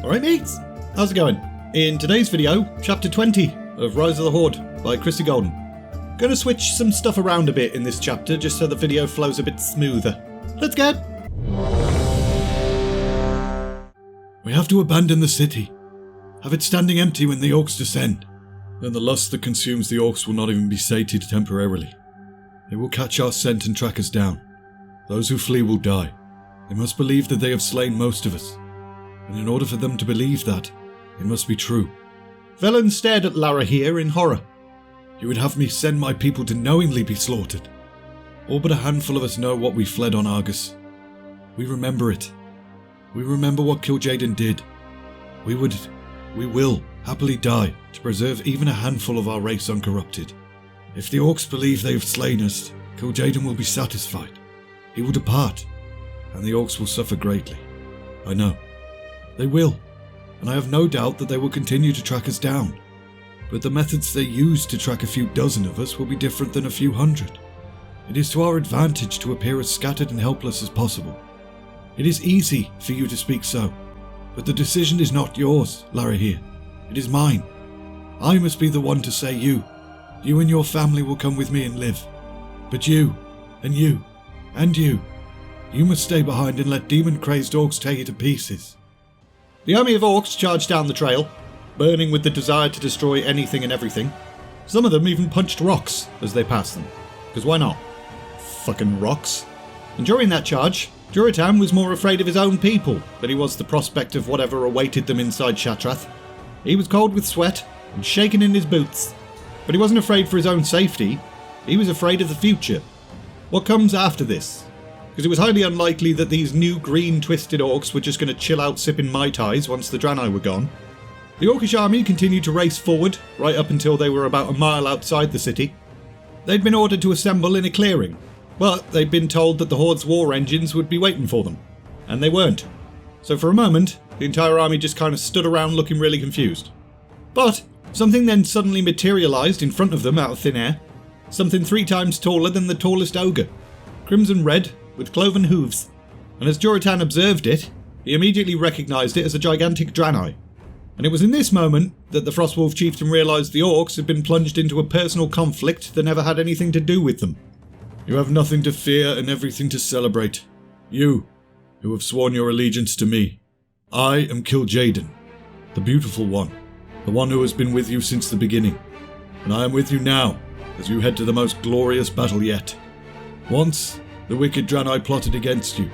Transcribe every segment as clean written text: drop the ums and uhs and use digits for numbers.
Alright mates, how's it going? In today's video, chapter 20 of Rise of the Horde by Guldan. Gonna switch some stuff around a bit in this chapter just so the video flows a bit smoother. Let's go! We have to abandon the city. Have it standing empty when the Orcs descend. Then the lust that consumes the Orcs will not even be sated temporarily. They will catch our scent and track us down. Those who flee will die. They must believe that they have slain most of us. And in order for them to believe that, it must be true. Velen stared at Lara here in horror. You would have me send my people to knowingly be slaughtered. All but a handful of us know what we fled on Argus. We remember it. We remember what Kil'jaeden did. We will happily die to preserve even a handful of our race uncorrupted. If the Orcs believe they have slain us, Kil'jaeden will be satisfied. He will depart, and the Orcs will suffer greatly. I know. They will, and I have no doubt that they will continue to track us down. But the methods they use to track a few dozen of us will be different than a few hundred. It is to our advantage to appear as scattered and helpless as possible. It is easy for you to speak so, but the decision is not yours, Lara here. It is mine. I must be the one to say you and your family will come with me and live. But you, and you, and you must stay behind and let demon-crazed Orcs tear you to pieces. The army of Orcs charged down the trail, burning with the desire to destroy anything and everything. Some of them even punched rocks as they passed them. Because why not? Fucking rocks. And during that charge, Durotan was more afraid of his own people than he was the prospect of whatever awaited them inside Shattrath. He was cold with sweat and shaking in his boots. But he wasn't afraid for his own safety. He was afraid of the future. What comes after this? Because it was highly unlikely that these new green twisted Orcs were just going to chill out sipping Mai Tais once the Draenor were gone. The Orcish army continued to race forward, right up until they were about a mile outside the city. They'd been ordered to assemble in a clearing, but they'd been told that the Horde's war engines would be waiting for them, and they weren't. So for a moment, the entire army just kind of stood around looking really confused. But something then suddenly materialised in front of them out of thin air, something 3 times taller than the tallest ogre, crimson red, with cloven hooves, and as Durotan observed it, he immediately recognised it as a gigantic Draenor. And it was in this moment that the Frostwolf chieftain realised the Orcs had been plunged into a personal conflict that never had anything to do with them. You have nothing to fear and everything to celebrate. You, who have sworn your allegiance to me. I am Kil'jaeden, the beautiful one, the one who has been with you since the beginning. And I am with you now, as you head to the most glorious battle yet. Once, the wicked Draenor plotted against you,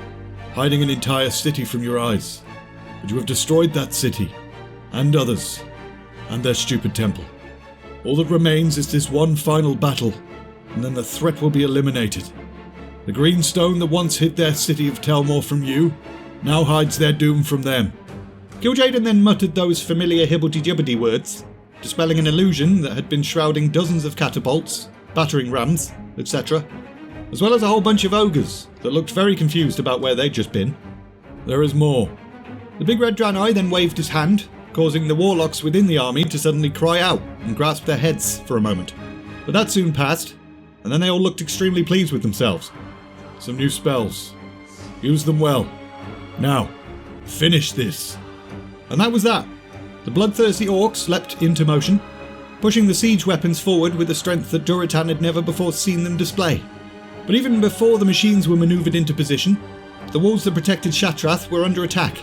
hiding an entire city from your eyes. But you have destroyed that city, and others, and their stupid temple. All that remains is this one final battle, and then the threat will be eliminated. The green stone that once hid their city of Telmor from you, now hides their doom from them. Kil'jaeden then muttered those familiar hibbledy-jibbedy words, dispelling an illusion that had been shrouding dozens of catapults, battering rams, etc., as well as a whole bunch of ogres that looked very confused about where they'd just been. There is more. The big red Draenor then waved his hand, causing the warlocks within the army to suddenly cry out and grasp their heads for a moment. But that soon passed, and then they all looked extremely pleased with themselves. Some new spells. Use them well. Now, finish this. And that was that. The bloodthirsty Orcs leapt into motion, pushing the siege weapons forward with a strength that Durotan had never before seen them display. But even before the machines were manoeuvred into position, the walls that protected Shattrath were under attack.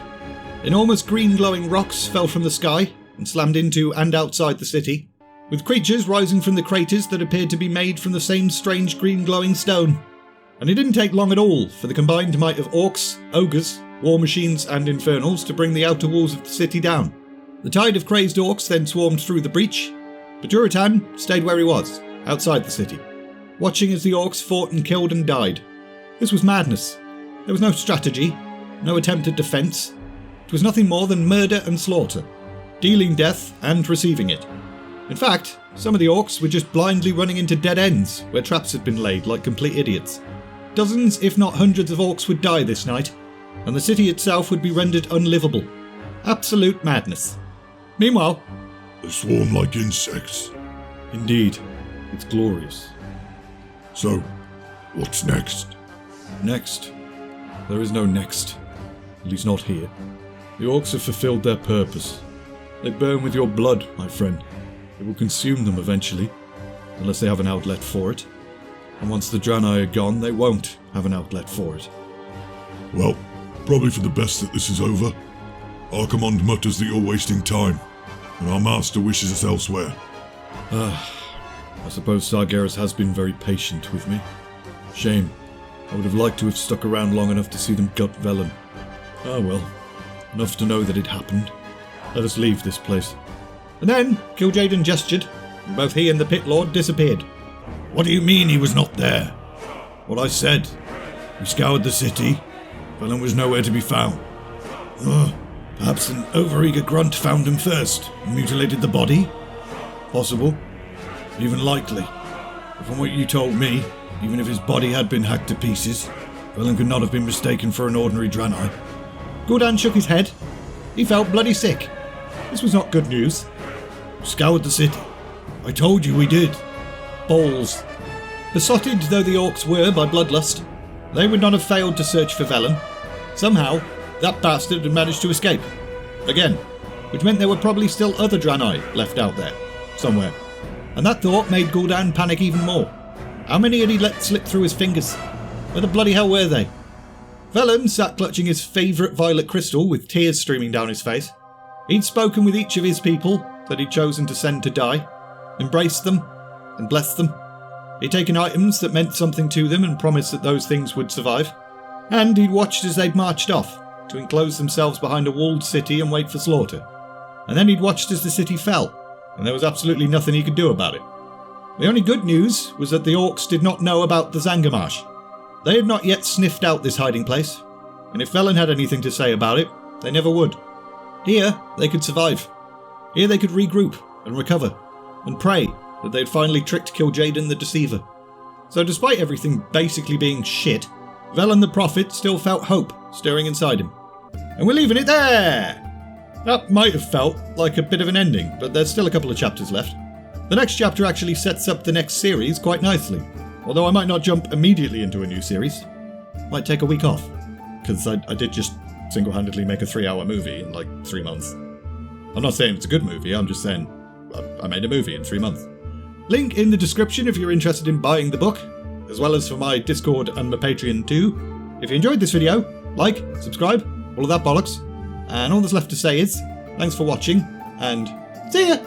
Enormous green glowing rocks fell from the sky and slammed into and outside the city, with creatures rising from the craters that appeared to be made from the same strange green glowing stone. And it didn't take long at all for the combined might of Orcs, Ogres, War Machines and Infernals to bring the outer walls of the city down. The tide of crazed Orcs then swarmed through the breach, but Durotan stayed where he was, outside the city, watching as the Orcs fought and killed and died. This was madness. There was no strategy, no attempt at defence. It was nothing more than murder and slaughter, dealing death and receiving it. In fact, some of the Orcs were just blindly running into dead ends where traps had been laid like complete idiots. Dozens, if not hundreds of Orcs would die this night, and the city itself would be rendered unlivable. Absolute madness. Meanwhile, they swarm like insects. Indeed, it's glorious. So, what's next? Next? There is no next. At least not here. The Orcs have fulfilled their purpose. They burn with your blood, my friend. It will consume them eventually, unless they have an outlet for it. And once the Draenor are gone, they won't have an outlet for it. Well, probably for the best that this is over. Our command mutters that you're wasting time, and our master wishes us elsewhere. I suppose Sargeras has been very patient with me. Shame. I would have liked to have stuck around long enough to see them gut Velen. Ah well, enough to know that it happened. Let us leave this place. And then Kil'jaeden gestured, and both he and the Pit Lord disappeared. What do you mean he was not there? What I said. We scoured the city. Velen was nowhere to be found. Perhaps an overeager grunt found him first and mutilated the body? Possible. Even likely. But from what you told me, even if his body had been hacked to pieces, Velen could not have been mistaken for an ordinary Draenor. Guldan shook his head. He felt bloody sick. This was not good news. Scoured the city. I told you we did. Balls. Besotted though the Orcs were by bloodlust, they would not have failed to search for Velen. Somehow, that bastard had managed to escape. Again. Which meant there were probably still other Draenor left out there. Somewhere. And that thought made Guldan panic even more. How many had he let slip through his fingers? Where the bloody hell were they? Velen sat clutching his favourite violet crystal with tears streaming down his face. He'd spoken with each of his people that he'd chosen to send to die, embraced them, and blessed them. He'd taken items that meant something to them and promised that those things would survive. And he'd watched as they'd marched off, to enclose themselves behind a walled city and wait for slaughter. And then he'd watched as the city fell, and there was absolutely nothing he could do about it. The only good news was that the Orcs did not know about the Zangarmarsh. They had not yet sniffed out this hiding place, and if Velen had anything to say about it, they never would. Here, they could survive. Here they could regroup and recover, and pray that they'd finally tricked Kil'jaeden the Deceiver. So despite everything basically being shit, Velen the Prophet still felt hope stirring inside him. And we're leaving it there! That might have felt like a bit of an ending, but there's still a couple of chapters left. The next chapter actually sets up the next series quite nicely, although I might not jump immediately into a new series. Might take a week off, because I did just single-handedly make a 3-hour movie in like 3 months. I'm not saying it's a good movie, I'm just saying I made a movie in 3 months. Link in the description if you're interested in buying the book, as well as for my Discord and my Patreon too. If you enjoyed this video, like, subscribe, all of that bollocks. And all that's left to say is, thanks for watching, and see ya!